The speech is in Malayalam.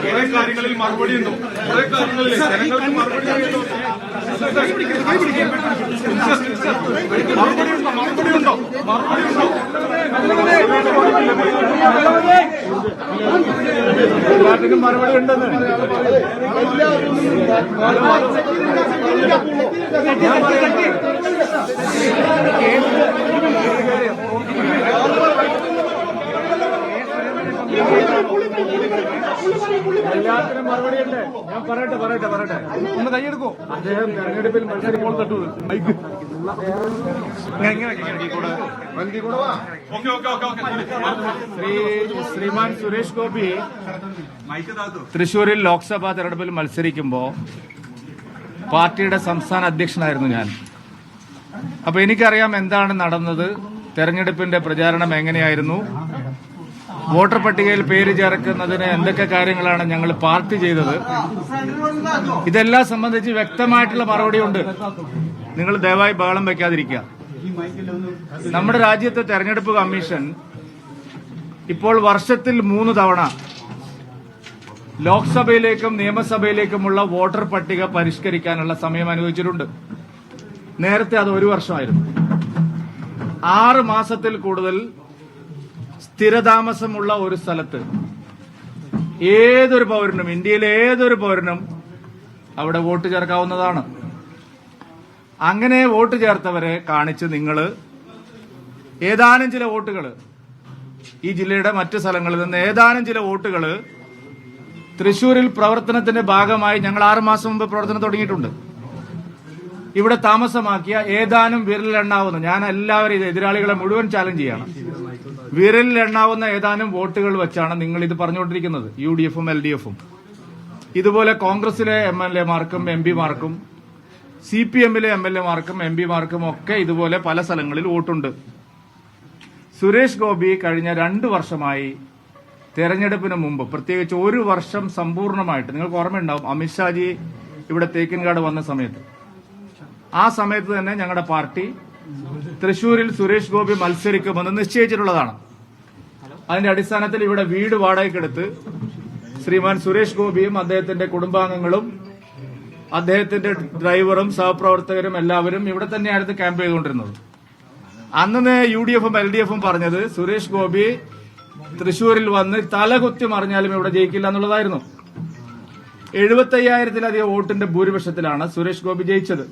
കുറെ കാര്യങ്ങളിൽ മറുപടി ഉണ്ടോ? കുറെ കാര്യങ്ങളിൽ ജനങ്ങൾക്ക് മറുപടി ഉണ്ടോ? എല്ലാത്തിനും മറുപടി ഉണ്ടെന്ന് എല്ലാത്തിനും മറുപടിയുണ്ട്. ഞാൻ പറയട്ടെ ഒന്ന് കൈയെടുക്കോ. അദ്ദേഹം തെരഞ്ഞെടുപ്പിൽ മത്സരിപ്പോൾ തട്ടു ശ്രീമാൻ സുരേഷ് ഗോപി തൃശൂരിൽ ലോക്സഭാ തെരഞ്ഞെടുപ്പിൽ മത്സരിക്കുമ്പോൾ പാർട്ടിയുടെ സംസ്ഥാന അധ്യക്ഷനായിരുന്നു ഞാൻ. അപ്പൊ എനിക്കറിയാം എന്താണ് നടന്നത്, തെരഞ്ഞെടുപ്പിന്റെ പ്രചാരണം എങ്ങനെയായിരുന്നു, വോട്ടർ പട്ടികയിൽ പേര് ചേർക്കുന്നതിന് എന്തൊക്കെ കാര്യങ്ങളാണ് ഞങ്ങൾ പാർട്ടി ചെയ്തത്, ഇതെല്ലാം സംബന്ധിച്ച് വ്യക്തമായിട്ടുള്ള മറുപടിയുണ്ട്. നിങ്ങൾ ദയവായി ബഹളം വയ്ക്കാതിരിക്കുക. നമ്മുടെ രാജ്യത്തെ തെരഞ്ഞെടുപ്പ് കമ്മീഷൻ ഇപ്പോൾ വർഷത്തിൽ 3 തവണ ലോക്സഭയിലേക്കും നിയമസഭയിലേക്കുമുള്ള വോട്ടർ പട്ടിക പരിഷ്കരിക്കാനുള്ള സമയം അനുവദിച്ചിട്ടുണ്ട്. നേരത്തെ അത് 1 വർഷമായിരുന്നു. 6 മാസത്തിൽ കൂടുതൽ സ്ഥിരതാമസമുള്ള ഒരു സ്ഥലത്ത് ഏതൊരു പൗരനും, ഇന്ത്യയിലെ ഏതൊരു പൗരനും അവിടെ വോട്ട് ചേർക്കാവുന്നതാണ്. അങ്ങനെ വോട്ട് ചേർത്തവരെ കാണിച്ച് നിങ്ങൾ ഏതാനും ചില വോട്ടുകൾ, ഈ ജില്ലയുടെ മറ്റ് സ്ഥലങ്ങളിൽ നിന്ന് ഏതാനും ചില വോട്ടുകൾ തൃശൂരിൽ പ്രവർത്തനത്തിന്റെ ഭാഗമായി ഞങ്ങൾ 6 മാസം മുമ്പ് പ്രവർത്തനം തുടങ്ങിയിട്ടുണ്ട്. ഇവിടെ താമസമാക്കിയ ഏതാനും വിരലിലെണ്ണാവുന്ന, ഞാൻ എല്ലാവരും എതിരാളികളെ മുഴുവൻ ചാലഞ്ച് ചെയ്യണം, വിരലിലെണ്ണാവുന്ന ഏതാനും വോട്ടുകൾ വെച്ചാണ് നിങ്ങൾ ഇത് പറഞ്ഞുകൊണ്ടിരിക്കുന്നത്. UDF-ഉം LDF-ഉം ഇതുപോലെ കോൺഗ്രസിലെ MLA-മാർക്കും MP-മാർക്കും CPM-ലെ MLA-മാർക്കും MP-മാർക്കും ഒക്കെ ഇതുപോലെ പല സ്ഥലങ്ങളിൽ വോട്ടുണ്ട്. സുരേഷ് ഗോപി കഴിഞ്ഞ 2 വർഷമായി തെരഞ്ഞെടുപ്പിന് മുമ്പ്, പ്രത്യേകിച്ച് 1 വർഷം സമ്പൂർണ്ണമായിട്ട്, നിങ്ങൾക്ക് ഓർമ്മയുണ്ടാവും അമിത്ഷാജി ഇവിടെ തേക്കിൻകാട് വന്ന സമയത്ത്, ആ സമയത്ത് തന്നെ ഞങ്ങളുടെ പാർട്ടി തൃശൂരിൽ സുരേഷ് ഗോപി മത്സരിക്കുമെന്ന് നിശ്ചയിച്ചിട്ടുള്ളതാണ്. അതിന്റെ അടിസ്ഥാനത്തിൽ ഇവിടെ വീട് വാടകയ്ക്കെടുത്ത് ശ്രീമാൻ സുരേഷ് ഗോപിയും അദ്ദേഹത്തിന്റെ കുടുംബാംഗങ്ങളും അദ്ദേഹത്തിന്റെ ഡ്രൈവറും സഹപ്രവർത്തകരും എല്ലാവരും ഇവിടെ തന്നെയായിരുന്നു ക്യാമ്പ് ചെയ്തുകൊണ്ടിരുന്നത്. അന്ന് UDF-ഉം LDF-ഉം പറഞ്ഞത് സുരേഷ് ഗോപി തൃശൂരിൽ വന്ന് തലകുത്തി മറിഞ്ഞാലും ഇവിടെ ജയിക്കില്ല എന്നുള്ളതായിരുന്നു. 75,000-ലധികം വോട്ടിന്റെ ഭൂരിപക്ഷത്തിലാണ് സുരേഷ് ഗോപി ജയിച്ചത്.